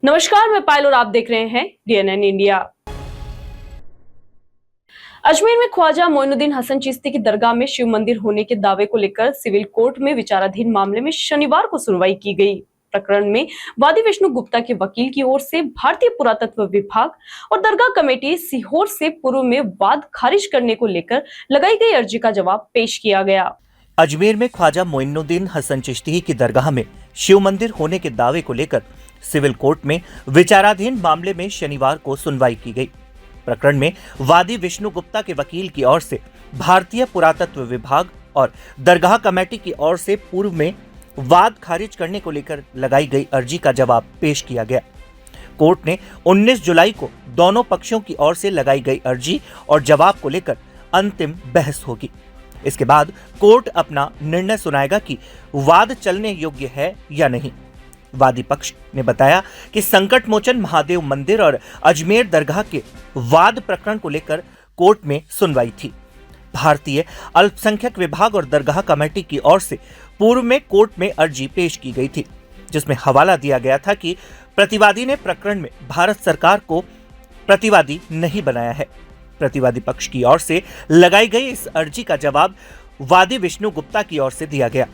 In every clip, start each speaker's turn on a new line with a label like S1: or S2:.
S1: नमस्कार, मैं पायल और आप देख रहे हैं डीएनएन इंडिया। अजमेर में ख्वाजा मोइनुद्दीन हसन चिश्ती की दरगाह में शिव मंदिर होने के दावे को लेकर सिविल कोर्ट में विचाराधीन मामले में शनिवार को सुनवाई की गई। प्रकरण में वादी विष्णु गुप्ता के वकील की ओर से भारतीय पुरातत्व विभाग और दरगाह कमेटी सीहोर से पूर्व में वाद खारिज करने को लेकर लगाई गई अर्जी का जवाब पेश किया गया।
S2: अजमेर में ख्वाजा मोइनुद्दीन हसन चिश्ती की दरगाह में शिव मंदिर होने के दावे को लेकर सिविल कोर्ट में विचाराधीन मामले में शनिवार को सुनवाई की गई। प्रकरण में वादी विष्णु गुप्ता के वकील की ओर से भारतीय पुरातत्व विभाग और दरगाह कमेटी की ओर से पूर्व में वाद खारिज करने को लेकर लगाई गई अर्जी का जवाब पेश किया गया। कोर्ट ने 19 जुलाई को दोनों पक्षों की ओर से लगाई गई अर्जी और जवाब को लेकर अंतिम बहस होगी। इसके बाद कोर्ट अपना निर्णय सुनाएगा कि वाद चलने योग्य है या नहीं। वादी पक्ष ने बताया कि संकट मोचन महादेव मंदिर और अजमेर दरगाह के वाद प्रकरण को लेकर कोर्ट में सुनवाई थी। भारतीय अल्पसंख्यक विभाग और दरगाह कमेटी की ओर से पूर्व में कोर्ट में अर्जी पेश की गई थी, जिसमें हवाला दिया गया था कि प्रतिवादी ने प्रकरण में भारत सरकार को प्रतिवादी नहीं बनाया है। प्रतिवादी पक्ष की ओर से लगाई गई इस अर्जी का जवाब वादी विष्णु गुप्ता की ओर से दिया गया।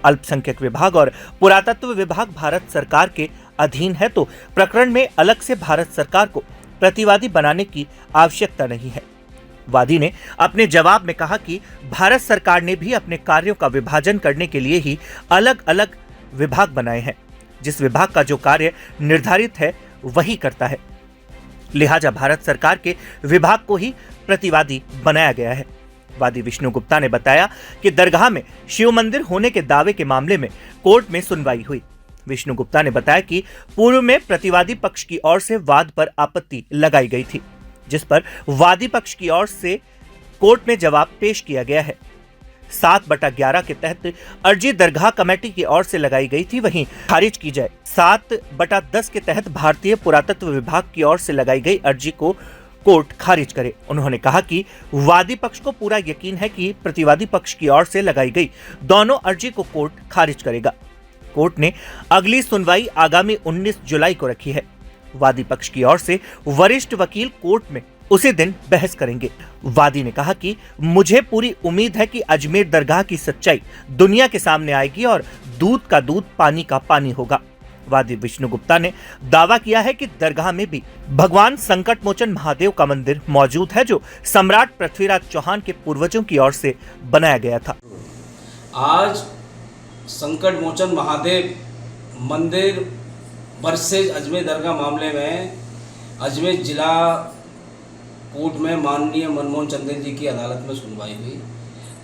S2: अल्पसंख्यक विभाग और पुरातत्व विभाग भारत सरकार के अधीन है, तो प्रकरण में अलग से भारत सरकार को प्रतिवादी बनाने की आवश्यकता नहीं है। वादी ने अपने जवाब में कहा कि भारत सरकार ने भी अपने कार्यों का विभाजन करने के लिए ही अलग अलग विभाग बनाए हैं। जिस विभाग का जो कार्य निर्धारित है वही करता है, लिहाजा भारत सरकार के विभाग को ही प्रतिवादी बनाया गया है। वादी विष्णु गुप्ता ने बताया कि दरगाह में शिव मंदिर होने के दावे के मामले में कोर्ट में सुनवाई हुई। विष्णु गुप्ता ने बताया कि पूर्व में प्रतिवादी पक्ष की ओर से वाद पर आपत्ति लगाई गई थी, जिस पर वादी पक्ष की ओर से कोर्ट में जवाब पेश किया गया है। 7/11 के तहत अर्जी दरगाह कमेटी की ओर से लगाई गई थी, वहीं खारिज की जाए 7/10 के तहत भारतीय पुरातत्व विभाग की ओर से लगाई गई अर्जी को कोर्ट खारिज करे। उन्होंने कहा कि वादी पक्ष को पूरा यकीन है कि प्रतिवादी पक्ष की ओर से लगाई गई दोनों अर्जी को कोर्ट खारिज करेगा। कोर्ट ने अगली सुनवाई आगामी 19 जुलाई को रखी है। वादी पक्ष की ओर से वरिष्ठ वकील कोर्ट में उसी दिन बहस करेंगे। वादी ने कहा कि मुझे पूरी उम्मीद है कि अजमेर दरगाह की सच्चाई दुनिया के सामने आएगी और दूध का दूध पानी का पानी होगा। वादी विष्णु गुप्ता ने दावा किया है कि दरगाह में भी भगवान संकट मोचन महादेव का मंदिर मौजूद है, जो सम्राट पृथ्वीराज चौहान के पूर्वजों की ओर से बनाया गया था।
S3: आज संकट मोचन महादेव मंदिर वर्सेज अजमेर दरगाह मामले में अजमेर जिला कोर्ट में माननीय मनमोहन चंदेल जी की अदालत में सुनवाई हुई।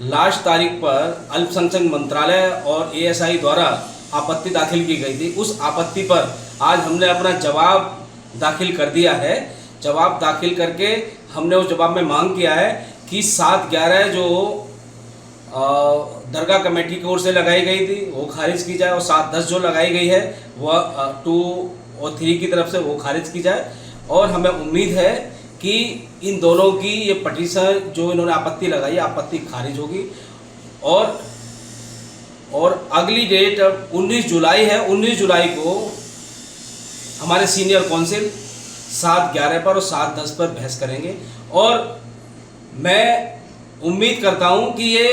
S3: लास्ट तारीख पर अल्पसंख्यक मंत्रालय और एएसआई द्वारा आपत्ति दाखिल की गई थी। उस आपत्ति पर आज हमने अपना जवाब दाखिल कर दिया है। जवाब दाखिल करके हमने उस जवाब में मांग किया है कि 7/11 जो दरगाह कमेटी की ओर से लगाई गई थी वो खारिज की जाए और 7/10 जो लगाई गई है वह 2 और 3 की तरफ से वो खारिज की जाए। और हमें उम्मीद है कि इन दोनों की ये पटिशन जो इन्होंने आपत्ति लगाई आपत्ति खारिज होगी। और अगली डेट 19 जुलाई है। 19 जुलाई को हमारे सीनियर काउंसिल 7/11 पर और 7/10 पर बहस करेंगे। और मैं उम्मीद करता हूं कि ये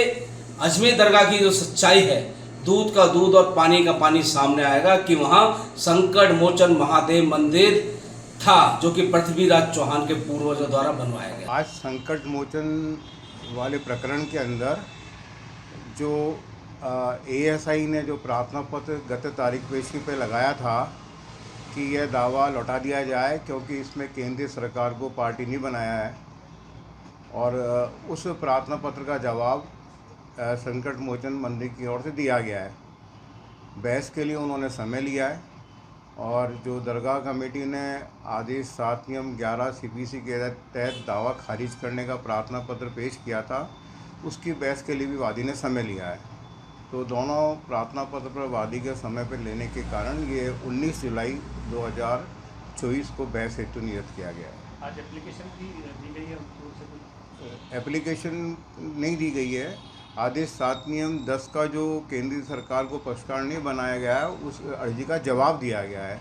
S3: अजमेर दरगाह की जो सच्चाई है, दूध का दूध और पानी का पानी सामने आएगा कि वहाँ संकट मोचन महादेव मंदिर था, जो कि पृथ्वीराज चौहान के पूर्वजों द्वारा बनवाया गया।
S4: आज संकट मोचन वाले प्रकरण के अंदर जो एएसआई ने जो प्रार्थना पत्र गत तारीख पेशी पे लगाया था कि यह दावा लौटा दिया जाए क्योंकि इसमें केंद्रीय सरकार को पार्टी नहीं बनाया है, और उस प्रार्थना पत्र का जवाब संकट मोचन मंदिर की ओर से दिया गया है। बहस के लिए उन्होंने समय लिया है और जो दरगाह कमेटी ने आदेश 7 नियम 11 CPC के तहत दावा खारिज करने का प्रार्थना पत्र पेश किया था, उसकी बहस के लिए भी वादी ने समय लिया है। तो दोनों प्रार्थना पत्र पर वादी के समय पर लेने के कारण ये 19 जुलाई 2024 को बहस हेतु नियत किया गया है।
S5: आज एप्लीकेशन दी गई है?
S4: एप्लीकेशन नहीं दी गई है। आदेश 7 नियम 10 का जो केंद्रीय सरकार को पक्षकार नहीं बनाया गया है, उस अर्जी का जवाब दिया गया है।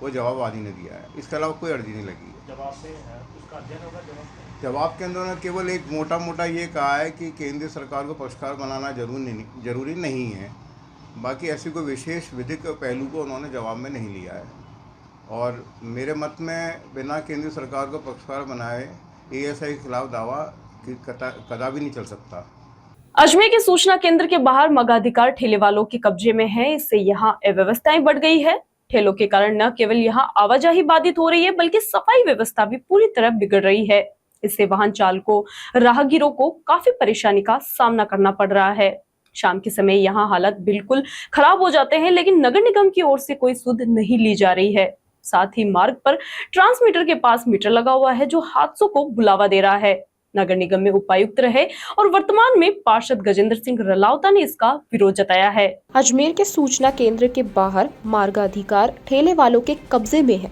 S4: वो जवाब वादी ने दिया है। इसके अलावा कोई अर्जी नहीं लगी है।
S5: जवाब से उसका अध्ययन होगा जवाब।
S4: जवाब के अंदर उन्होंने केवल एक मोटा मोटा ये कहा है कि केंद्र सरकार को पक्षकार बनाना जरूरी नहीं है। बाकी ऐसी कोई विशेष विधिक पहलू को उन्होंने जवाब में नहीं लिया है। और मेरे मत में बिना केंद्र सरकार को पक्षकार बनाए एएसआई के खिलाफ दावा कदापि नहीं चल सकता।
S1: अजमेर के सूचना केंद्र के बाहर मगाधिकार ठेले वालों के कब्जे में है। इससे यहाँ अव्यवस्थाएं बढ़ गई है। ठेलों के कारण न केवल यहाँ आवाजाही बाधित हो रही है, बल्कि सफाई व्यवस्था भी पूरी तरह बिगड़ रही है। इससे वाहन चालकों, राहगीरों को काफी परेशानी का सामना करना पड़ रहा है। शाम के समय यहाँ हालत बिल्कुल खराब हो जाते हैं, लेकिन नगर निगम की ओर से कोई सुध नहीं ली जा रही है। साथ ही मार्ग पर ट्रांसमीटर के पास मीटर लगा हुआ है, जो हादसों को बुलावा दे रहा है। नगर निगम में उपायुक्त रहे और वर्तमान में पार्षद गजेंद्र सिंह रलावता ने इसका विरोध जताया है।
S6: अजमेर के सूचना केंद्र के बाहर मार्गाधिकार ठेले वालों के कब्जे में है।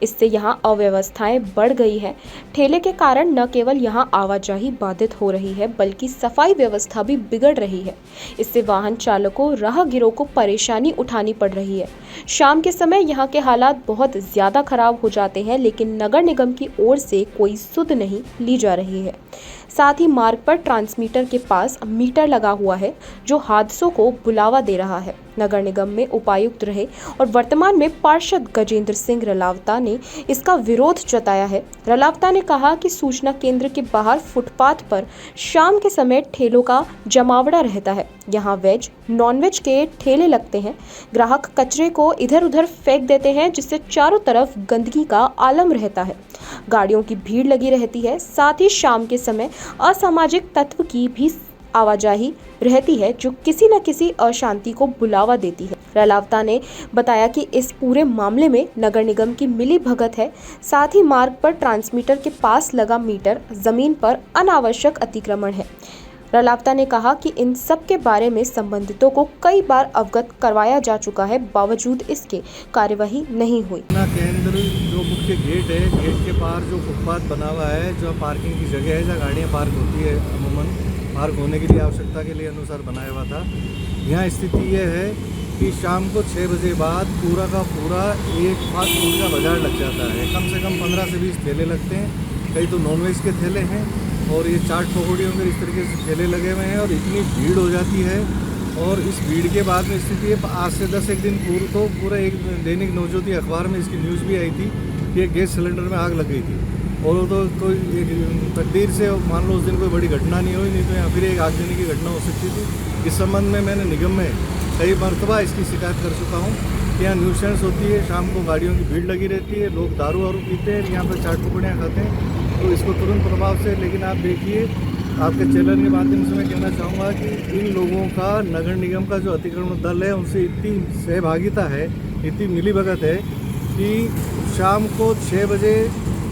S6: इससे यहाँ अव्यवस्थाएं बढ़ गई है। ठेले के कारण न केवल यहाँ आवाजाही बाधित हो रही है, बल्कि सफाई व्यवस्था भी बिगड़ रही है। इससे वाहन चालकों, राहगीरों को परेशानी उठानी पड़ रही है। शाम के समय यहाँ के हालात बहुत ज्यादा खराब हो जाते हैं, लेकिन नगर निगम की ओर से कोई सुध नहीं ली जा रही है। साथ ही मार्ग पर ट्रांसमीटर के पास मीटर लगा हुआ है, जो हादसों को बुलावा दे रहा है। नगर निगम में उपायुक्त रहे और वर्तमान में पार्षद गजेंद्र सिंह रलावता ने इसका विरोध जताया है। रलावता ने कहा कि सूचना केंद्र के बाहर फुटपाथ पर शाम के समय ठेलों का जमावड़ा रहता है। यहाँ वेज, नॉनवेज के ठेले लगते हैं। ग्राहक कचरे को इधर उधर फेंक देते हैं, जिससे चारों तरफ गंदगी का आलम रहता है। गाड़ियों की भीड़ लगी रहती है। साथ ही शाम के समय असामाजिक तत्व की भी आवाजाही रहती है, जो किसी न किसी अशांति को बुलावा देती है। रलावता ने बताया कि इस पूरे मामले में नगर निगम की मिली भगत है। साथ ही मार्ग पर ट्रांसमीटर के पास लगा मीटर जमीन पर अनावश्यक अतिक्रमण है। रलावता ने कहा कि इन सब के बारे में संबंधितों को कई बार अवगत करवाया जा चुका है, बावजूद इसके कार्यवाही नहीं हुई।
S7: केंद्र जो मुख्य गेट है, गेट के पार जो फुटपाथ बना हुआ है, जो पार्किंग की जगह है, जहाँ गाड़ियाँ पार्क होती है, अमूमन पार्क होने के लिए आवश्यकता के लिए अनुसार बनाया हुआ था। यहाँ स्थिति ये है कि शाम को 6 बजे बाद पूरा का पूरा एक फास्ट फूड का बाजार लग जाता है। कम से कम 15 से 20 ठेले लगते हैं। कई तो नॉनवेज के ठेले हैं और ये चाट पकौड़ियों के इस तरीके से ठेले लगे हुए हैं और इतनी भीड़ हो जाती है। और इस भीड़ के बाद में स्थिति है, आज से 10 एक दिन पूर्व तो पूरा एक दैनिक नवज्योति अखबार में इसकी न्यूज़ भी आई थी कि एक गैस सिलेंडर में आग लग गई थी। और वो तो कोई तकदीर से मान लो उस दिन कोई बड़ी घटना नहीं हुई, नहीं तो यहाँ फिर एक आगजनी की घटना हो सकती थी। इस संबंध में मैंने निगम में कई मरतबा इसकी शिकायत कर चुका हूँ कि यहाँ न्यूसेंस होती है, शाम को गाड़ियों की भीड़ लगी रहती है, लोग दारू वारू पीते हैं, यहाँ पर चाट पकौड़ियाँ खाते हैं। तो इसको तुरंत प्रभाव से, लेकिन आप देखिए, आपके चैनल के माध्यम से मैं कहना चाहूँगा कि इन लोगों का नगर निगम का जो अतिक्रमण दल है, उनसे इतनी सहभागिता है, इतनी मिलीभगत है कि शाम को 6 बजे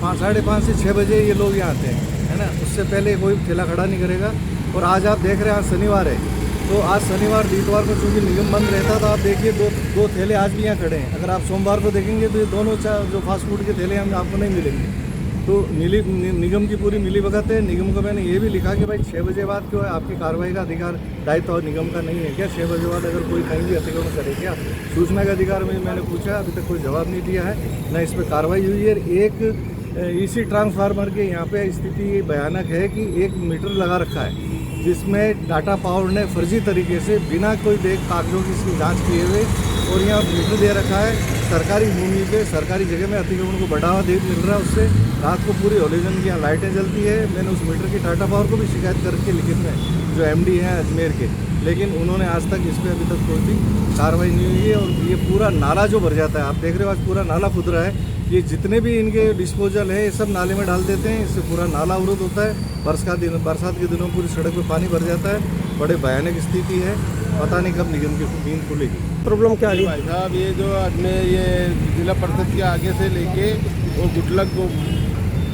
S7: 5:30 से 6 बजे ये लोग यहाँ आते हैं, है ना। उससे पहले कोई ठेला खड़ा नहीं करेगा। और आज आप देख रहे हैं, आज शनिवार है, तो आज शनिवार इतवार को चूँकि निगम बंद रहता, तो आप देखिए दो ठेले आज भी यहाँ खड़े हैं। अगर आप सोमवार को देखेंगे तो ये दोनों जो फास्ट फूड के ठेले हम आपको नहीं मिलेंगे। तो निगम की पूरी मिलीभगत है। निगम को मैंने ये भी लिखा कि भाई 6 बजे बाद क्यों है, आपकी कार्रवाई का अधिकार दायित्व और निगम का नहीं है क्या? 6 बजे बाद अगर कोई कहीं भी अतिक्रमण करे क्या? सूचना का अधिकार में मैंने पूछा, अभी तक कोई जवाब नहीं दिया है, न इस पर कार्रवाई हुई है। एक इसी ट्रांसफार्मर के यहाँ पे स्थिति भयानक है कि एक मीटर लगा रखा है, जिसमें टाटा पावर ने फर्जी तरीके से बिना कोई कागजों की इसकी जांच किए हुए और यहाँ मीटर दे रखा है। सरकारी भूमि पे, सरकारी जगह में अतिक्रमण को बढ़ावा मिल रहा है। उससे रात को पूरी हॉलोजन की यहाँ लाइटें जलती है। मैंने उस मीटर की टाटा पावर को भी शिकायत करके लिखित में, जो MD हैं अजमेर के, लेकिन उन्होंने आज तक इस पर अभी तक कोई भी कार्रवाई नहीं हुई है। और ये पूरा नाला जो भर जाता है, आप देख रहे हो आज पूरा नाला खुद रहा है। ये जितने भी इनके डिस्पोजल है, ये सब नाले में डाल देते हैं। इससे पूरा नाला अवरुद्ध होता है। बरसात के दिनों पूरी सड़क पे पानी भर जाता है। बड़े भयानक स्थिति है। पता नहीं कब निगम की नींद खुलेगी।
S8: प्रॉब्लम क्या है भाई साहब? ये जो अजमेर ये जिला परिषद के आगे से लेके वो गुटलक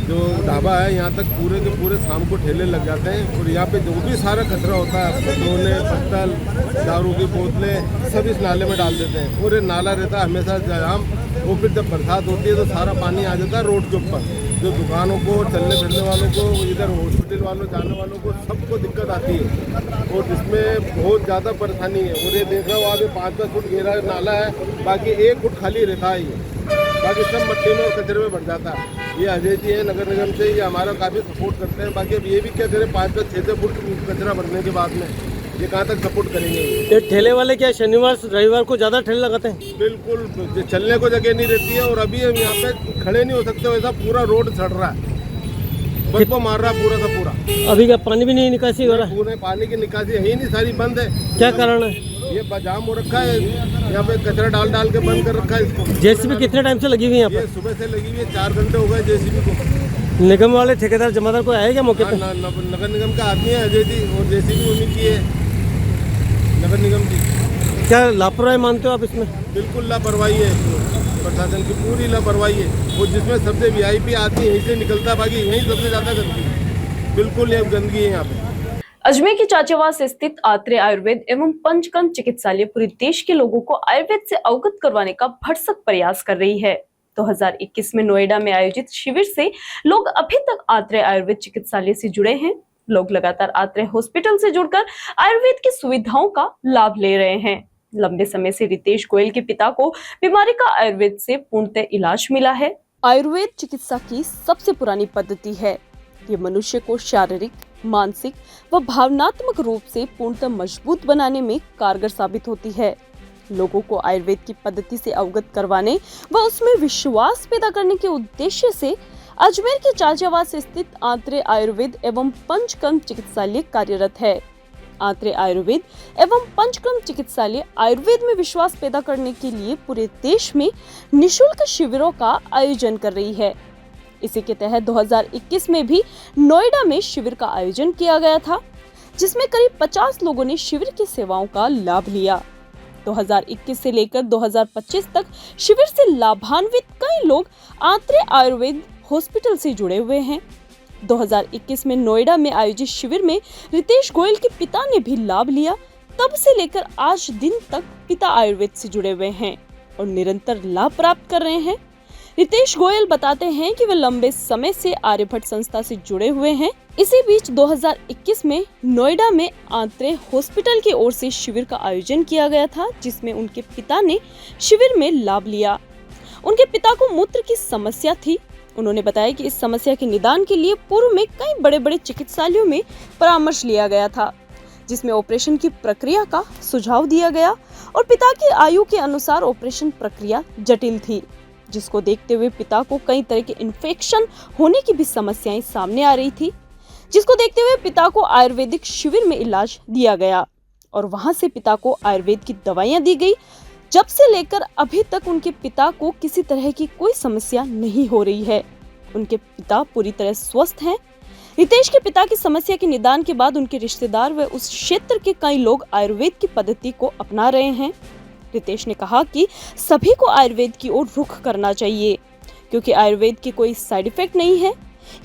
S8: जो ढाबा है, यहाँ तक पूरे के पूरे शाम को ठेले लग जाते हैं। और यहाँ पे जो भी सारा कचरा होता है, खिलौने, पत्तल, दारू की बोतलें, सब इस नाले में डाल देते हैं। और ये नाला रहता है हमेशा जाम। वो फिर जब बरसात होती है तो सारा पानी आ जाता है रोड के ऊपर। जो दुकानों को, चलने फिरने वालों को, इधर हॉस्पिटल वालों, जाने वालों को, सबको दिक्कत आती है। और जिसमें बहुत ज़्यादा परेशानी है। और ये देख रहा हूँ, आगे 5-10 फुट गहरा नाला है, बाकी 1 फुट खाली रहता है। ये बाकी सब मट्टी में और कचरे में भर जाता है। ये अजय जी है नगर निगम से, ये हमारा काफ़ी सपोर्ट करते हैं। बाकी अब ये भी क्या करें, 5-6 फुट कचरा भरने के बाद में ये कहाँ तक सपोर्ट करेंगे।
S5: ये ठेले वाले क्या शनिवार रविवार को ज़्यादा ठेले लगाते हैं?
S8: बिल्कुल चलने को जगह नहीं रहती है, और अभी हम यहाँ पे खड़े नहीं हो सकते, वैसा पूरा रोड सड़ रहा है, बदबू मार रहा है पूरा का पूरा।
S5: अभी क्या पानी भी नहीं निकासी हो रहा है?
S8: पूरे पानी की निकासी है ही नहीं, सारी बंद है।
S5: क्या कारण है?
S8: ये जाम हो रखा है, यहाँ पे कचरा डाल डाल के बंद कर रखा है इसको।
S5: जेसीबी कितने टाइम से लगी हुई है यहाँ
S8: ये सुबह से लगी हुई है, 4 घंटे हो गए जेसीबी को।
S5: पर? निगम वाले ठेकेदार जमादार को आए क्या मौके पे?
S8: नगर निगम का आदमी है अजय जी, और जेसीबी उन्हीं की है, नगर निगम की।
S5: क्या लापरवाही मानते हो आप इसमें?
S8: बिल्कुल लापरवाही है, प्रशासन की पूरी लापरवाही है। वो जिसमें सबसे वीआईपी आदमी यहीं से निकलता, बाकी यहीं सबसे ज़्यादा गंदगी, बिल्कुल ये गंदगी है यहाँ पे।
S1: अजमेर के चाचावास स्थित आत्रे आयुर्वेद एवं पंचकर्म चिकित्सालय पूरे देश के लोगों को आयुर्वेद से अवगत करवाने का भरसक प्रयास कर रही है। 2021 में नोएडा में आयोजित शिविर से लोग अभी तक आत्रे आयुर्वेद चिकित्सालय से जुड़े हैं। लोग लगातार आत्रे हॉस्पिटल से जुड़कर आयुर्वेद की सुविधाओं का लाभ ले रहे हैं। लंबे समय से रितेश गोयल के पिता को बीमारी का आयुर्वेद से पूर्णतः इलाज मिला है। आयुर्वेद चिकित्सा की सबसे पुरानी पद्धति है। ये मनुष्य को शारीरिक, मानसिक व भावनात्मक रूप से पूर्णतः मजबूत बनाने में कारगर साबित होती है। लोगों को आयुर्वेद की पद्धति से अवगत करवाने व उसमें विश्वास पैदा करने के उद्देश्य से अजमेर के चाचावास स्थित आत्रे आयुर्वेद एवं पंचकर्म चिकित्सालय कार्यरत है। आत्रे आयुर्वेद एवं पंचकर्म चिकित्सालय आयुर्वेद में विश्वास पैदा करने के लिए पूरे देश में निःशुल्क शिविरों का आयोजन कर रही है। इसी के तहत 2021 में भी नोएडा में शिविर का आयोजन किया गया था, जिसमें करीब 50 लोगों ने शिविर की सेवाओं का लाभ लिया। 2021 से लेकर 2025 तक शिविर से लाभान्वित कई लोग आत्रे आयुर्वेद हॉस्पिटल से जुड़े हुए हैं। 2021 में नोएडा में आयोजित शिविर में रितेश गोयल के पिता ने भी लाभ लिया। तब से लेकर आज दिन तक पिता आयुर्वेद से जुड़े हुए हैं और निरंतर लाभ प्राप्त कर रहे हैं। रितेश गोयल बताते हैं कि वे लंबे समय से आर्यभट्ट संस्था से जुड़े हुए हैं। इसी बीच 2021 में नोएडा में आत्रे हॉस्पिटल की ओर से शिविर का आयोजन किया गया था, जिसमें उनके पिता ने शिविर में लाभ लिया। उनके पिता को मूत्र की समस्या थी। उन्होंने बताया कि इस समस्या के निदान के लिए पूर्व में कई बड़े बड़े चिकित्सालयों में परामर्श लिया गया था, जिसमें ऑपरेशन की प्रक्रिया का सुझाव दिया गया और पिता की आयु के अनुसार ऑपरेशन प्रक्रिया जटिल थी, जिसको देखते हुए पिता को कई तरह के इन्फेक्शन होने की भी समस्याएं सामने आ रही थी, जिसको देखते हुए पिता को आयुर्वेदिक शिविर में इलाज दिया गया और वहां से पिता को आयुर्वेद की दवाइयां दी गई। जब से लेकर अभी तक उनके पिता को किसी तरह की कोई समस्या नहीं हो रही है। उनके पिता पूरी तरह स्वस्थ हैं। रितेश के पिता की समस्या के निदान के बाद उनके रिश्तेदार व उस क्षेत्र के कई लोग आयुर्वेद की पद्धति को अपना रहे हैं। रितेश ने कहा कि सभी को आयुर्वेद की ओर रुख करना चाहिए, क्योंकि आयुर्वेद की कोई साइड इफेक्ट नहीं है।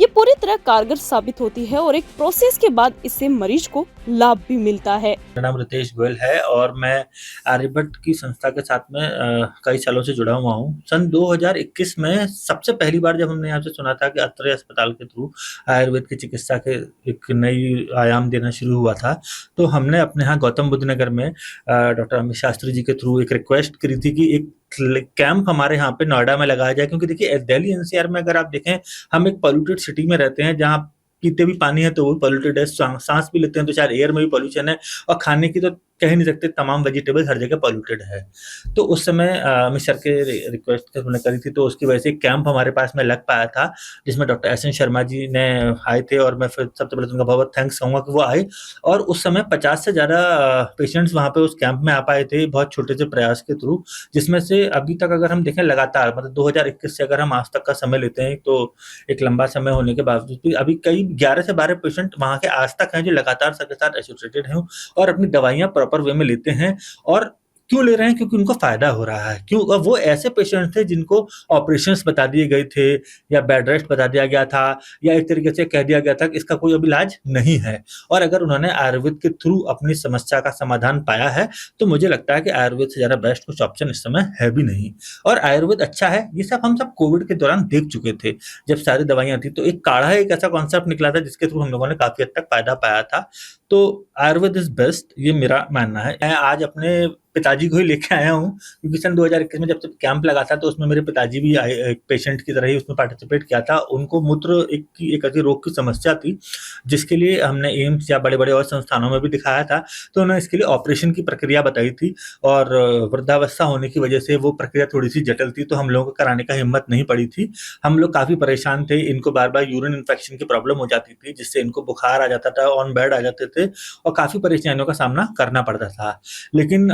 S1: ये पूरी तरह कारगर साबित होती है और एक प्रोसेस के बाद इससे मरीज को लाभ भी मिलता है।
S9: मेरा नाम रितेश गोयल है और मैं आर्यभट्ट की संस्था के साथ में कई सालों से जुड़ा हुआ हूँ। सन 2021 में सबसे पहली बार जब हमने यहाँ से सुना था कि आत्रे अस्पताल के थ्रू आयुर्वेद की चिकित्सा के एक नई आयाम देना शुरू हुआ था, तो हमने अपने यहाँ गौतम बुद्ध नगर में डॉक्टर अमित शास्त्री जी के थ्रू एक रिक्वेस्ट करी थी कि एक कैंप हमारे यहाँ पे नोएडा में लगाया जाए। क्योंकि देखिए दिल्ली एनसीआर में अगर आप देखें, हम एक पॉल्यूटेड सिटी में रहते हैं, जहाँ पीते भी पानी है तो वो पॉल्यूटेड है, सांस भी लेते हैं तो शायद एयर में भी पॉल्यूशन है, और खाने की तो कह ही नहीं सकते, तमाम वेजिटेबल हर जगह पॉल्यूटेड है। तो उस समय अमित सर के रिक्वेस्ट हमने करी थी, तो उसकी वजह से एक कैंप हमारे पास में लग पाया था, जिसमें doctor S N Sharma ji ने आए थे और मैं फिर सबसे पहले उनका बहुत थैंक्स कहूँगा कि वो आए। और उस समय 50 से ज़्यादा पेशेंट्स वहाँ पे उस कैंप में आ पाए थे, बहुत छोटे से प्रयास के थ्रू, जिसमें से अभी तक अगर हम देखें लगातार, मतलब 2021 से अगर हम आज तक का समय लेते हैं, तो एक लंबा समय होने के बावजूद भी अभी कई 11 से 12 पेशेंट वहाँ के आज तक हैं जो लगातार सबके साथ एसोसिएटेड हैं और अपनी दवाइयाँ प्रॉपर वे में लेते हैं। और क्यों ले रहे हैं? क्योंकि उनको फायदा हो रहा है। क्यों? और वो ऐसे पेशेंट थे जिनको ऑपरेशंस बता दिए गए थे या बेड रेस्ट बता दिया गया था या एक तरीके से कह दिया गया था कि इसका कोई अब इलाज नहीं है, और अगर उन्होंने आयुर्वेद के थ्रू अपनी समस्या का समाधान पाया है, तो मुझे लगता है कि आयुर्वेद से ज़्यादा बेस्ट कुछ ऑप्शन इस समय है भी नहीं। और आयुर्वेद अच्छा है, ये सब हम सब कोविड के दौरान देख चुके थे, जब सारी दवाइयाँ थी, तो एक काढ़ा एक ऐसा कॉन्सेप्ट निकला था जिसके थ्रू हम लोगों ने काफ़ी हद तक फायदा पाया था। तो आयुर्वेद इज बेस्ट, ये मेरा मानना है। मैं आज अपने पिताजी को ही लेके आया हूँ, क्योंकि सन 2021 में जब कैंप लगा था तो उसमें मेरे पिताजी भी आए, एक पेशेंट की तरह ही उसमें पार्टिसिपेट किया था। उनको मूत्र एक ऐसी रोग की समस्या थी जिसके लिए हमने एम्स या बड़े-बड़े और संस्थानों में भी दिखाया था, तो उन्होंने इसके लिए ऑपरेशन की प्रक्रिया बताई थी और वृद्धावस्था होने की वजह से वो प्रक्रिया थोड़ी-सी जटिल थी, तो हम लोगों को कराने का हिम्मत नहीं पड़ी थी। हम लोग काफ़ी परेशान थे, इनको बार-बार यूरिन इन्फेक्शन की प्रॉब्लम हो जाती थी, जिससे इनको बुखार आ जाता था, ऑन बेड आ जाते थे और काफ़ी परेशानियों का सामना करना पड़ता था। लेकिन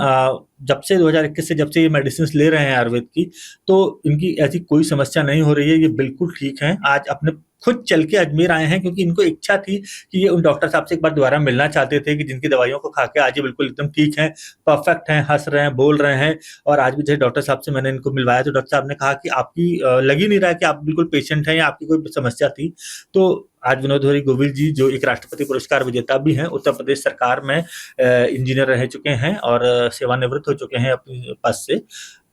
S9: जब से 2021 से जब से ये मेडिसिन्स ले रहे हैं आयुर्वेद की, तो इनकी ऐसी कोई समस्या नहीं हो रही है, ये बिल्कुल ठीक हैं। आज अपने खुद चल के अजमेर आए हैं क्योंकि इनको इच्छा थी कि ये उन डॉक्टर साहब से एक बार दोबारा मिलना चाहते थे कि जिनकी दवाइयों को खा के आज ये बिल्कुल एकदम ठीक हैं, परफेक्ट हैं, हँस रहे हैं, बोल रहे हैं। और आज भी जैसे डॉक्टर साहब से मैंने इनको मिलवाया तो डॉक्टर साहब ने कहा कि आपकी लग ही नहीं रहा है कि आप बिल्कुल पेशेंट हैं या आपकी कोई समस्या थी। तो आज विनोद हरी गोविल जी, जो एक राष्ट्रपति पुरस्कार विजेता भी हैं, उत्तर प्रदेश सरकार में इंजीनियर रह चुके हैं और सेवानिवृत्त हो चुके हैं अपने पद से,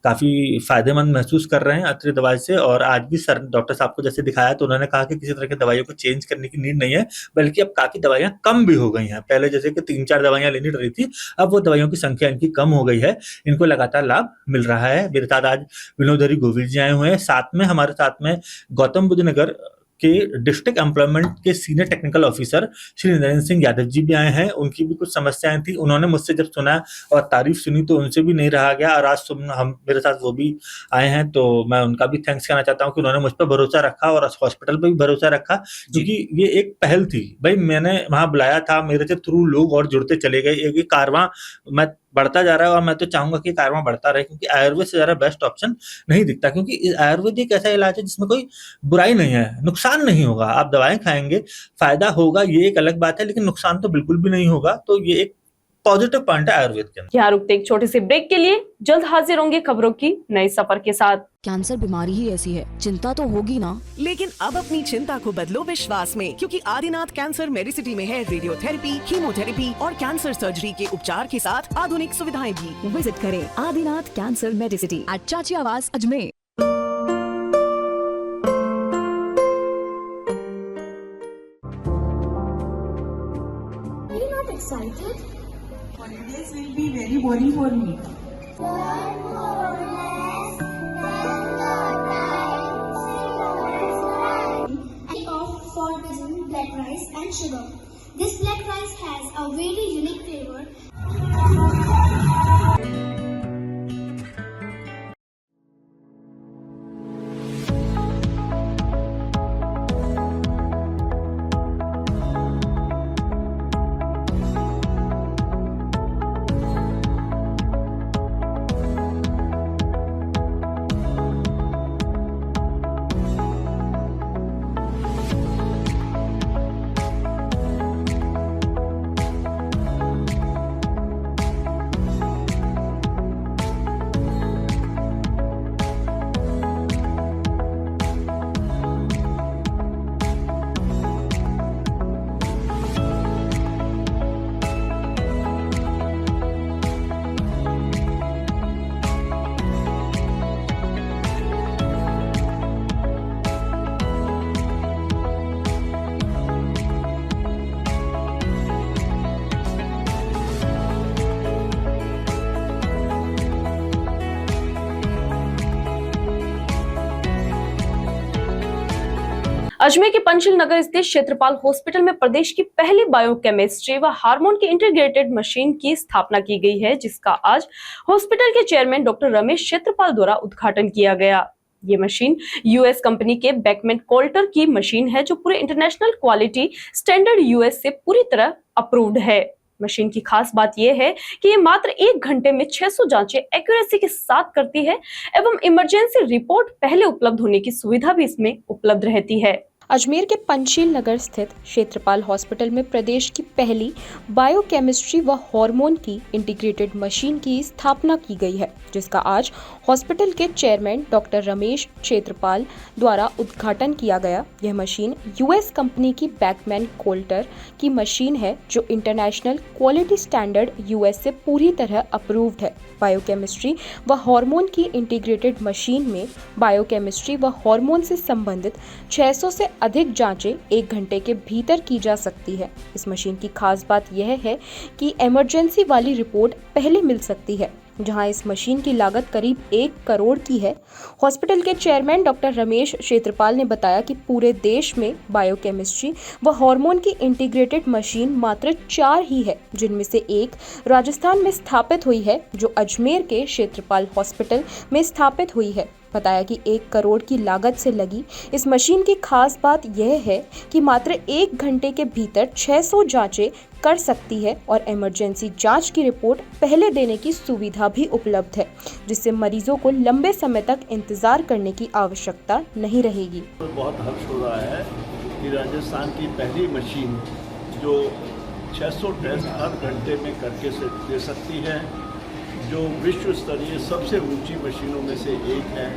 S9: काफ़ी फ़ायदेमंद महसूस कर रहे हैं अत्रे दवाई से। और आज भी सर डॉक्टर साहब को जैसे दिखाया तो उन्होंने कहा कि किसी तरह की दवाइयों को चेंज करने की नीड नहीं है, बल्कि अब काफ़ी दवाइयाँ कम भी हो गई हैं। पहले जैसे कि 3-4 दवाइयाँ लेनी पड़ रही थी, अब वो दवाइयों की संख्या इनकी कम हो गई है, इनको लगातार लाभ मिल रहा है। मेरे साथ आज विनोद हरी गोविल जी आए हुए हैं, साथ में हमारे साथ में गौतम बुद्ध नगर के डिस्ट्रिक्ट एम्प्लॉयमेंट के senior technical officer Shri Narendra Singh Yadav ji भी आए हैं। उनकी भी कुछ समस्याएं थी, उन्होंने मुझसे जब सुना और तारीफ सुनी तो उनसे भी नहीं रहा गया और आज हम मेरे साथ वो भी आए हैं, तो मैं उनका भी थैंक्स कहना चाहता हूँ कि उन्होंने मुझ पर भरोसा रखा और हॉस्पिटल पर भी भरोसा रखा, क्योंकि ये एक पहल थी। भाई मैंने वहाँ बुलाया था, मेरे से थ्रू लोग और जुड़ते चले गए, एक कारवां मैं बढ़ता जा रहा है और मैं तो चाहूंगा कि कारवां बढ़ता रहे, क्योंकि आयुर्वेद से ज़्यादा बेस्ट ऑप्शन नहीं दिखता। क्योंकि आयुर्वेद एक ऐसा इलाज है जिसमें कोई बुराई नहीं है, नुकसान नहीं होगा। आप दवाएं खाएंगे, फायदा होगा, ये एक अलग बात है, लेकिन नुकसान तो बिल्कुल भी नहीं होगा। तो ये एक पॉजिटिव पॉइंट है आयुर्वेद के अंदर।
S1: यहाँ रुकते एक छोटे से ब्रेक के लिए, जल्द हाजिर होंगे खबरों की नए सफर के साथ।
S10: कैंसर बीमारी ही ऐसी है, चिंता तो होगी ना।
S11: लेकिन अब अपनी चिंता को बदलो विश्वास में, क्योंकि आदिनाथ कैंसर मेडिसिटी में है रेडियोथेरेपी, कीमोथेरेपी और कैंसर सर्जरी के उपचार के साथ आधुनिक सुविधाएं भी।
S10: विजिट करें आदिनाथ कैंसर मेडिसिटी एट चाची आवास Ajmer.
S12: Excited? Holidays will be very boring for me.
S13: And opt for using black rice and sugar. This black rice has a very unique flavor.
S1: Ajmer के पंचशील नगर स्थित क्षेत्रपाल हॉस्पिटल में प्रदेश की पहली बायोकेमिस्ट्री व हार्मोन की इंटीग्रेटेड मशीन की स्थापना की गई है, जिसका आज हॉस्पिटल के चेयरमैन डॉक्टर रमेश क्षेत्रपाल द्वारा उद्घाटन किया गया। ये मशीन यूएस कंपनी के बेकमैन कोल्टर की मशीन है, जो पूरे इंटरनेशनल क्वालिटी स्टैंडर्ड यूएस से पूरी तरह अप्रूव्ड है। मशीन की खास बात यह है कि ये मात्र 1 घंटे में 600 जांचें एक्यूरेसी के साथ करती है एवं इमरजेंसी रिपोर्ट पहले उपलब्ध होने की सुविधा भी इसमें उपलब्ध रहती है।
S6: अजमेर के पंचशील नगर स्थित क्षेत्रपाल हॉस्पिटल में प्रदेश की पहली बायोकेमिस्ट्री व हार्मोन की इंटीग्रेटेड मशीन की स्थापना की गई है, जिसका आज हॉस्पिटल के चेयरमैन डॉक्टर रमेश क्षेत्रपाल द्वारा उद्घाटन किया गया। यह मशीन यूएस कंपनी की बेकमैन कोल्टर की मशीन है, जो इंटरनेशनल क्वालिटी स्टैंडर्ड यूएस से पूरी तरह अप्रूव्ड है। बायोकेमिस्ट्री व हार्मोन की इंटीग्रेटेड मशीन में बायोकेमिस्ट्री व हार्मोन से संबंधित 600 से अधिक जांचें 1 घंटे के भीतर की जा सकती है। इस मशीन की खास बात यह है कि इमरजेंसी वाली रिपोर्ट पहले मिल सकती है। जहां इस मशीन की लागत करीब 1 करोड़ की है। हॉस्पिटल के चेयरमैन डॉक्टर रमेश क्षेत्रपाल ने बताया कि पूरे देश में बायोकेमिस्ट्री व हार्मोन की इंटीग्रेटेड मशीन मात्र 4 ही है, जिनमें से एक राजस्थान में स्थापित हुई है, जो अजमेर के क्षेत्रपाल हॉस्पिटल में स्थापित हुई है। बताया कि 1 करोड़ की लागत से लगी इस मशीन की खास बात यह है कि मात्र 1 घंटे के भीतर 600 जांचें कर सकती है और इमरजेंसी जांच की रिपोर्ट पहले देने की सुविधा भी उपलब्ध है, जिससे मरीजों को लंबे समय तक इंतजार करने की आवश्यकता नहीं रहेगी।
S14: बहुत हर्ष हो रहा है कि राजस्थान की पहली मशीन जो 600 टेस्ट हर घंटे में करके दे सकती है, जो विश्व स्तरीय सबसे ऊंची मशीनों में से एक है।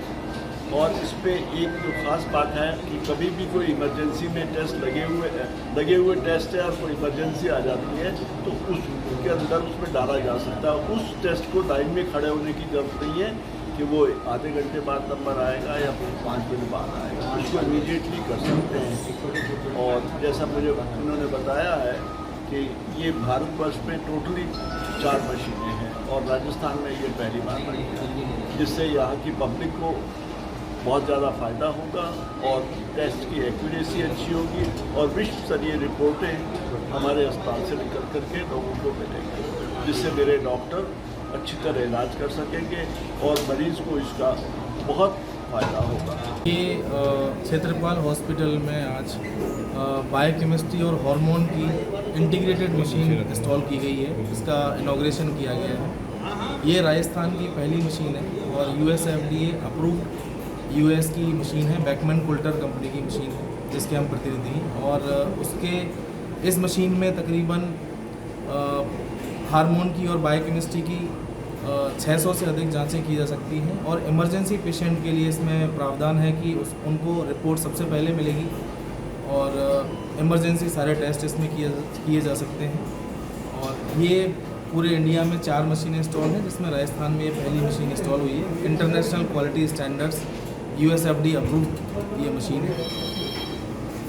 S14: और इस पे एक जो ख़ास बात है कि कभी भी कोई इमरजेंसी में टेस्ट लगे हुए टेस्ट है और कोई इमरजेंसी आ जाती है तो उसके अंदर उसमें डाला जा सकता है। उस टेस्ट को लाइन में खड़े होने की ज़रूरत नहीं है कि वो आधे घंटे बाद नंबर आएगा या फिर 5 मिनट बाद आएगा, उसको इमीडिएटली कर सकते हैं। और जैसा मुझे उन्होंने बताया है कि ये भारतवर्ष में टोटली 4 मशीनें हैं और राजस्थान में ये पहली बार बनी है, जिससे यहाँ की पब्लिक को बहुत ज़्यादा फ़ायदा होगा और टेस्ट की एक्यूरेसी अच्छी होगी और विश्व स्तरीय रिपोर्टें हमारे अस्पताल से निकल करके लोगों को मिलेंगी, जिससे मेरे डॉक्टर अच्छी तरह इलाज कर सकेंगे और मरीज़ को इसका बहुत फ़ायदा होगा।
S15: ये क्षेत्रपाल हॉस्पिटल में आज बायोकेमिस्ट्री और हार्मोन की इंटीग्रेटेड मशीन इंस्टॉल की गई है, इसका इनॉग्रेशन किया गया है। ये राजस्थान की पहली मशीन है और USFDA अप्रूव्ड US की मशीन है, बैकमैन कुल्टर कंपनी की मशीन है, जिसके हम प्रतिनिधि हैं। और उसके इस मशीन में तकरीबन हार्मोन की और बायोकेमिस्ट्री की 600 से अधिक जांचें की जा सकती हैं और इमरजेंसी पेशेंट के लिए इसमें प्रावधान है कि उनको रिपोर्ट सबसे पहले मिलेगी और इमरजेंसी सारे टेस्ट इसमें किए जा सकते हैं। और ये पूरे इंडिया में 4 मशीनें इंस्टॉल हैं, जिसमें राजस्थान में ये पहली मशीन इंस्टॉल हुई है। International quality standards USFDA approved ये मशीन है।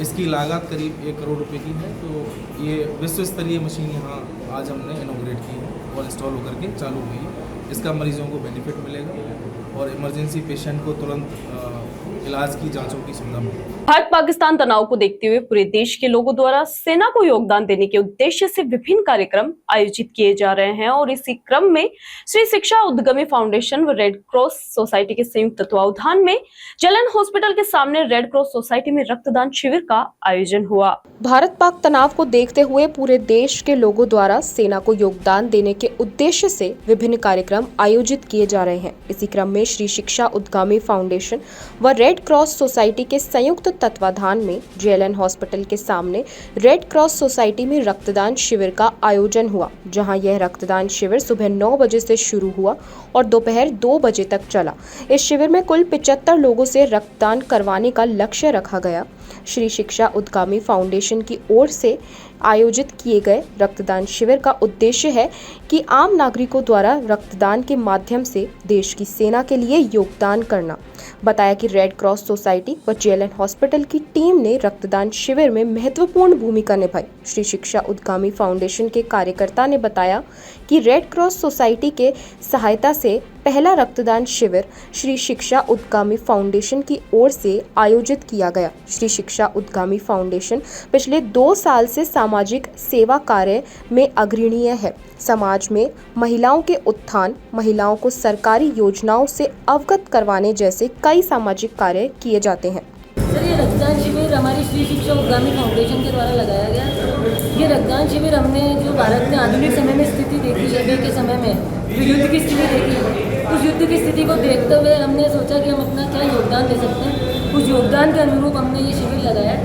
S15: इसकी लागत करीब 1 करोड़ रुपए की है। तो ये विश्व स्तरीय मशीन यहाँ आज हमने इनोग्रेट की है और इंस्टॉल होकर के चालू हुई है। इसका मरीजों को बेनिफिट मिलेगा और इमरजेंसी पेशेंट को तुरंत इलाज की जांचों की सुविधा मिलेगी।
S1: भारत पाकिस्तान तनाव को देखते हुए पूरे देश के लोगों द्वारा सेना को योगदान देने के उद्देश्य से विभिन्न कार्यक्रम आयोजित किए जा रहे हैं और इसी क्रम में श्री शिक्षा उद्यमी फाउंडेशन व रेड क्रॉस सोसाइटी के संयुक्त तत्वावधान में जेएलएन हॉस्पिटल के सामने रेड क्रॉस सोसाइटी में रक्तदान शिविर का आयोजन हुआ।
S6: भारत पाक तनाव को देखते हुए पूरे देश के लोगों द्वारा सेना को योगदान देने के उद्देश्य से विभिन्न कार्यक्रम आयोजित किए जा रहे हैं। इसी क्रम में श्री शिक्षा उद्यमी फाउंडेशन व रेड क्रॉस सोसाइटी के संयुक्त तत्वाधान में जेएलएन हॉस्पिटल के सामने रेड क्रॉस सोसाइटी में रक्तदान शिविर का आयोजन हुआ, जहां यह रक्तदान शिविर सुबह 9 बजे से शुरू हुआ और दोपहर 2 बजे तक चला। इस शिविर में कुल 75 लोगों से रक्तदान करवाने का लक्ष्य रखा गया। श्री शिक्षा उद्यमी फाउंडेशन की ओर से आयोजित किए गए रक्तदान शिविर का उद्देश्य है कि आम नागरिकों द्वारा रक्तदान के माध्यम से देश की सेना के लिए योगदान करना। बताया कि रेड क्रॉस सोसाइटी व जेएलएन हॉस्पिटल की टीम ने रक्तदान शिविर में महत्वपूर्ण भूमिका निभाई। श्री शिक्षा उद्यमी फाउंडेशन के कार्यकर्ता ने बताया कि रेड क्रॉस सोसाइटी के सहायता से पहला रक्तदान शिविर श्री शिक्षा उद्यमी फाउंडेशन की ओर से आयोजित किया गया। श्री शिक्षा उद्यमी फाउंडेशन पिछले 2 साल से सामाजिक सेवा कार्य में अग्रणीय है। समाज में महिलाओं के उत्थान, महिलाओं को सरकारी योजनाओं से अवगत करवाने जैसे कई सामाजिक कार्य किए जाते हैं।
S16: सर, ये रक्तदान शिविर हमारी श्री शिक्षा उद्यमी फाउंडेशन के द्वारा लगाया गया। ये रक्तदान शिविर हमने जो भारत में आधुनिक समय में स्थिति देखी, अभी के समय में जो युद्ध की स्थिति देखी, उस युद्ध की स्थिति को देखते हुए हमने सोचा कि हम अपना क्या योगदान दे सकते हैं। उस योगदान के अनुरूप हमने ये शिविर लगाया।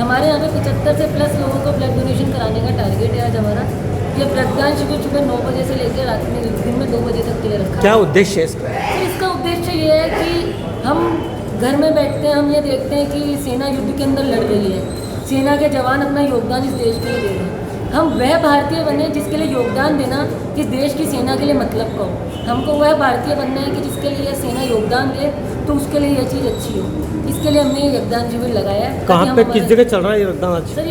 S16: हमारे यहाँ पे 75 से प्लस लोगों को ब्लड डोनेशन कराने का टारगेट है आज हमारा। ये रक्तदान शिविर सुबह 9 बजे से लेकर रात में दिन में 2 बजे तक के लिए रखा।
S5: क्या उद्देश्य है इसका?
S16: इसका उद्देश्य ये है कि हम घर में बैठते हैं, हम ये देखते हैं कि सेना युद्ध के अंदर लड़ रही है, सेना के जवान अपना योगदान इस देश के लिए दे रहे हैं। हम वह भारतीय बने जिसके लिए योगदान देना जिस देश की सेना के लिए मतलब का हो। हमको वह भारतीय बनना है कि जिसके लिए सेना योगदान दे तो उसके लिए यह चीज़ अच्छी हो। इसके लिए हमने ये रक्तदान शिविर लगाया है।
S5: कहाँ पे किस जगह चल रहा है ये रक्तदान आज?
S16: सर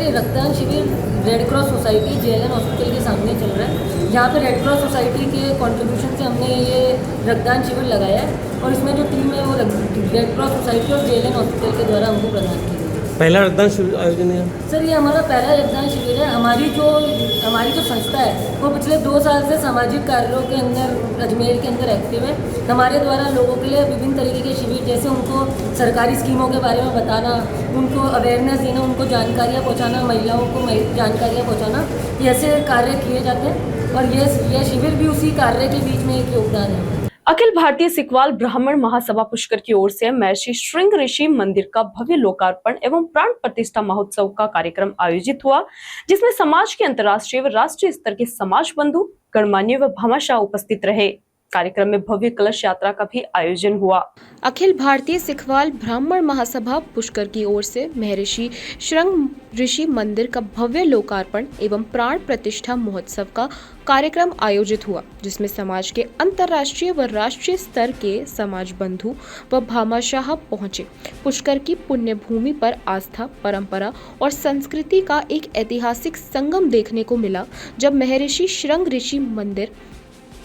S16: ये रक्तदान शिविर red cross society JLN hospital के सामने चल रहा है। यहाँ पे रेड क्रॉस सोसाइटी के कंट्रीब्यूशन से हमने ये रक्तदान शिविर लगाया है और इसमें जो टीम है वो रेड क्रॉस सोसाइटी और JLN हॉस्पिटल के द्वारा हमको प्रदान की गई।
S5: पहला रक्तदान शिविर आयोजन है
S16: सर ये हमारा पहला रक्तदान शिविर है। हमारी जो संस्था है वो पिछले 2 साल से सामाजिक कार्यों के अंदर अजमेर के अंदर एक्टिव है। हमारे द्वारा लोगों के लिए विभिन्न तरीके के शिविर, जैसे उनको सरकारी स्कीमों के बारे में बताना, उनको अवेयरनेस देना, उनको जानकारियाँ पहुँचाना, महिलाओं को जानकारियाँ पहुँचाना, ये ऐसे कार्य किए जाते हैं और ये शिविर भी उसी कार्य के बीच में एक योगदान है।
S1: अखिल भारतीय सिकवाल ब्राह्मण महासभा पुष्कर की ओर से महर्षि श्रृंग ऋषि मंदिर का भव्य लोकार्पण एवं प्राण प्रतिष्ठा महोत्सव का कार्यक्रम आयोजित हुआ, जिसमें समाज के अंतर्राष्ट्रीय व राष्ट्रीय स्तर के समाज बंधु, गणमान्य व भामाशाह उपस्थित रहे। कार्यक्रम में भव्य कलश यात्रा का भी आयोजन हुआ।
S6: अखिल भारतीय सिखवाल ब्राह्मण महासभा पुष्कर की ओर से महर्षि श्रृंग ऋषि मंदिर का भव्य लोकार्पण एवं प्राण प्रतिष्ठा महोत्सव का कार्यक्रम आयोजित हुआ, जिसमें समाज के अंतर्राष्ट्रीय व राष्ट्रीय स्तर के समाज बंधु व भामाशाह पहुंचे। पुष्कर की पुण्य भूमि पर आस्था, परंपरा और संस्कृति का एक ऐतिहासिक संगम देखने को मिला, जब महर्षि श्रृंग ऋषि मंदिर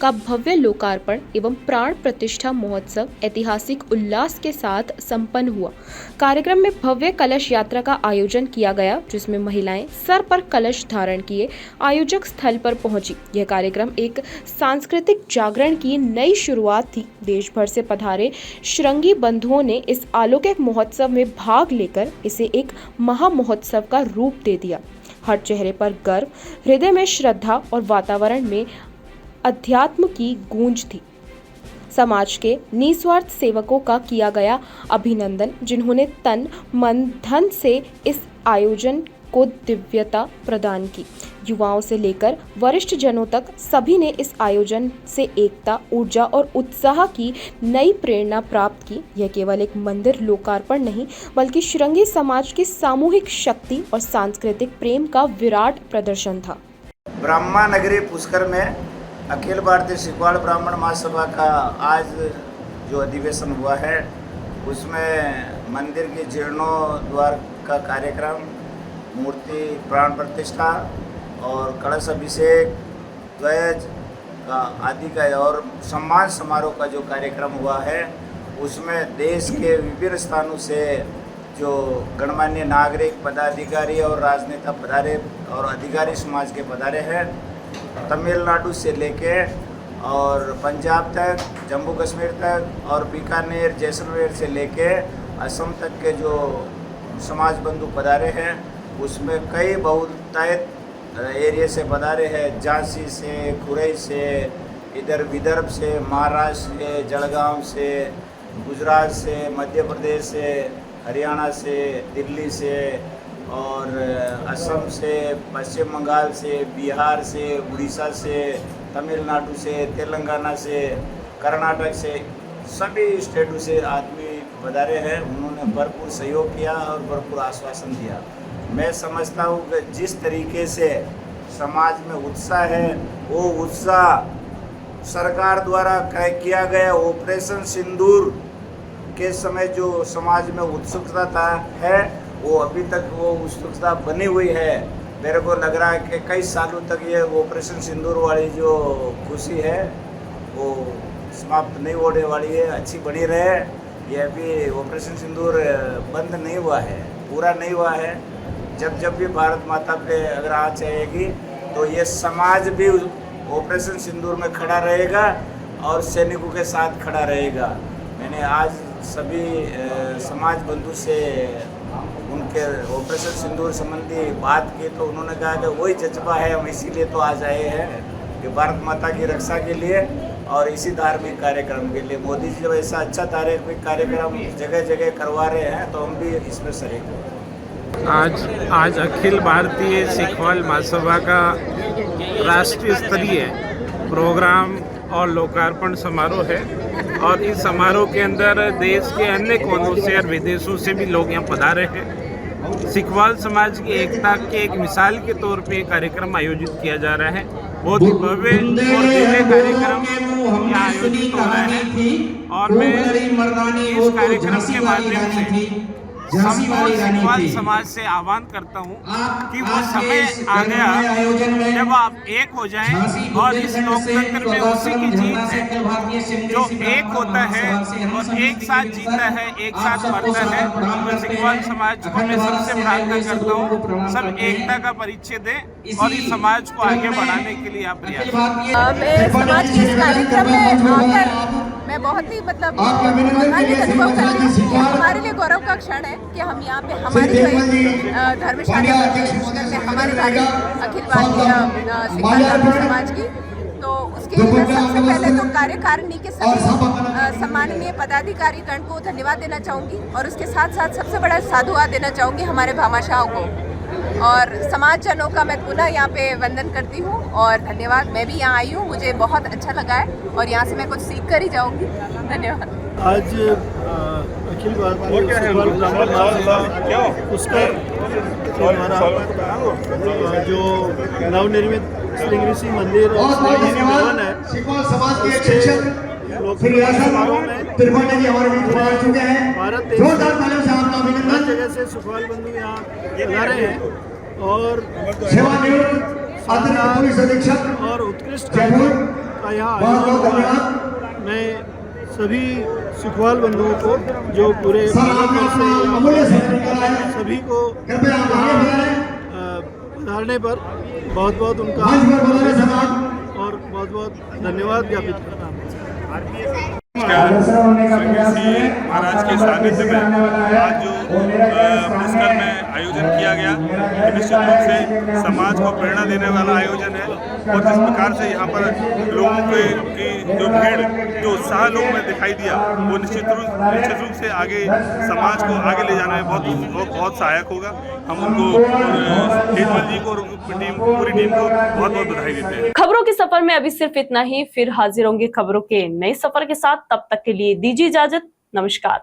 S6: का भव्य लोकार्पण एवं प्राण प्रतिष्ठा महोत्सव ऐतिहासिक उल्लास के साथ संपन्न हुआ। कार्यक्रम में भव्य कलश यात्रा का आयोजन किया गया, जिसमें महिलाएं सर पर कलश धारण किए आयोजक स्थल पर पहुंची। यह कार्यक्रम एक सांस्कृतिक जागरण की नई शुरुआत थी। देश भर से पधारे श्रृंगी बंधुओं ने इस अलौकिक महोत्सव में भाग लेकर इसे एक महा महोत्सव का रूप दे दिया। हर चेहरे पर गर्व, हृदय में श्रद्धा और वातावरण में अध्यात्म की गूंज थी। समाज के निस्वार्थ सेवकों का किया गया अभिनंदन, जिन्होंने तन मन धन से इस आयोजन को दिव्यता प्रदान की। युवाओं से लेकर वरिष्ठ जनों तक सभी ने इस आयोजन से एकता, ऊर्जा और उत्साह की नई प्रेरणा प्राप्त की। यह केवल एक मंदिर लोकार्पण नहीं, बल्कि श्रृंगी समाज की सामूहिक शक्ति और सांस्कृतिक प्रेम का विराट प्रदर्शन था।
S17: ब्रह्मा नगरी पुष्कर में अखिल भारतीय सिकवाल ब्राह्मण महासभा का आज जो अधिवेशन हुआ है, उसमें मंदिर के जीर्णोद्धार का कार्यक्रम, मूर्ति प्राण प्रतिष्ठा और कलश अभिषेक, ध्वज का आदि का और सम्मान समारोह का जो कार्यक्रम हुआ है, उसमें देश के विभिन्न स्थानों से जो गणमान्य नागरिक, पदाधिकारी और राजनेता पधारे और अधिकारी समाज के पधारे हैं। तमिलनाडु से लेके और पंजाब तक, जम्मू कश्मीर तक और बीकानेर, जैसलमेर से लेके असम तक के जो समाज बंधु पधारे हैं, उसमें कई बहुतायत एरिया से पधारे हैं। झांसी से, खुरई से, इधर विदर्भ से, महाराष्ट्र से, जलगांव से, गुजरात से, मध्य प्रदेश से, हरियाणा से, दिल्ली से और असम से, पश्चिम बंगाल से, बिहार से, उड़ीसा से, तमिलनाडु से, तेलंगाना से, कर्नाटक से, सभी स्टेटों से आदमी पधारे हैं। उन्होंने भरपूर सहयोग किया और भरपूर आश्वासन दिया। मैं समझता हूँ कि जिस तरीके से समाज में उत्साह है, वो उत्साह सरकार द्वारा किया गया ऑपरेशन सिंदूर के समय जो समाज में उत्सुकता है, वो अभी तक वो उत्सुकता बनी हुई है। मेरे को लग रहा है कि कई सालों तक ये ऑपरेशन सिंदूर वाली जो खुशी है वो समाप्त नहीं होने वाली है, अच्छी बनी रहे। ये अभी ऑपरेशन सिंदूर बंद नहीं हुआ है, पूरा नहीं हुआ है। जब भी भारत माता पे अगर आँच आएगी तो ये समाज भी ऑपरेशन सिंदूर में खड़ा रहेगा और सैनिकों के साथ खड़ा रहेगा। मैंने आज सभी समाज बंधु से उनके ऑपरेशन सिंदूर संबंधी बात की तो उन्होंने कहा कि वही जज्बा है, हम इसीलिए तो आज आए हैं कि भारत माता की रक्षा के लिए और इसी धार्मिक कार्यक्रम के लिए। मोदी जी जब ऐसा अच्छा धार्मिक कार्यक्रम जगह जगह करवा रहे हैं तो हम भी इसमें शरीक हैं।
S18: आज अखिल भारतीय सिखवाल महासभा का राष्ट्रीय स्तरीय प्रोग्राम और लोकार्पण समारोह है और इस समारोह के अंदर देश के अन्य कोनों से और विदेशों से भी लोग यहाँ पधारे हैं। सिखवाल समाज की एकता के एक मिसाल के तौर पे कार्यक्रम आयोजित किया जा रहा है। बहुत ही भव्य और दिव्य कार्यक्रम यहाँ आयोजित हो रहा है और मैं इस कार्यक्रम के माध्यम से संपूर्ण सिखवाल समाज से आह्वान करता हूँ कि वो समय आ गया जब आप एक हो जाएं और इस लोकतंत्र में उसी की जीत है जो एक होता है और एक साथ जीता है, एक साथ मरता है। तो सिखवाल समाज को मैं सबसे प्रार्थना करता हूँ सब एकता का परिचय दें और इस समाज को आगे बढ़ाने के लिए आप प्रयास
S19: मैं समाज के इस कार्यक्रम में आकर मैं बहुत ही गौरवान्वित अनुभव कर रही हूँ। हमारे लिए गौरव का क्षण है कि हम यहाँ पे हमारी धर्मशाला में हमारे भाई अखिल भारतीय सिखवाल ब्राह्मण समाज की, तो उसके लिए सबसे पहले तो कार्यकारिणी के सभी सम्माननीय पदाधिकारी गण को धन्यवाद देना चाहूँगी और उसके साथ साथ सबसे बड़ा साधुवाद देना चाहूँगी हमारे भामाशाहों को और समाज जनों का मैं पुनः यहाँ पे वंदन करती हूँ और धन्यवाद। मैं भी यहाँ आई हूँ, मुझे बहुत अच्छा लगा है और यहाँ से मैं कुछ सीख कर ही जाऊँगी। धन्यवाद।
S7: आज अखिल भारतीय सिखवाल ब्राह्मण महासभा पुष्कर हमारा जो नवनिर्मित श्री ऋषि मंदिर और भवन है समारोह में भारत देश हर जगह से सुखवाल बंधु यहाँ आ रहे हैं और और उत्कृष्ट कार्यक्रम का यहाँ आयोजन। मैं सभी सुखवाल बंधुओं को जो पूरे सभी को पधारने पर बहुत बहुत उनका और बहुत बहुत धन्यवाद ज्ञापित करता हूँ।
S20: महाराज के सानिध्य में आज जो पुष्कर में आयोजन किया गया निश्चित रूप से समाज को प्रेरणा देने वाला आयोजन है और जिस प्रकार से यहाँ पर लोगों की जो भीड़ जो उत्साह लोगों में दिखाई दिया वो निश्चित रूप से आगे समाज को आगे ले जाने में बहुत सहायक होगा। हम उनको हेतमल जी को और पूरी टीम को बहुत बहुत बधाई देते हैं।
S1: खबरों के सफर में अभी सिर्फ इतना ही, फिर हाजिर होंगे खबरों के नए सफर के साथ। तब तक के लिए दीजिए इजाजत। नमस्कार।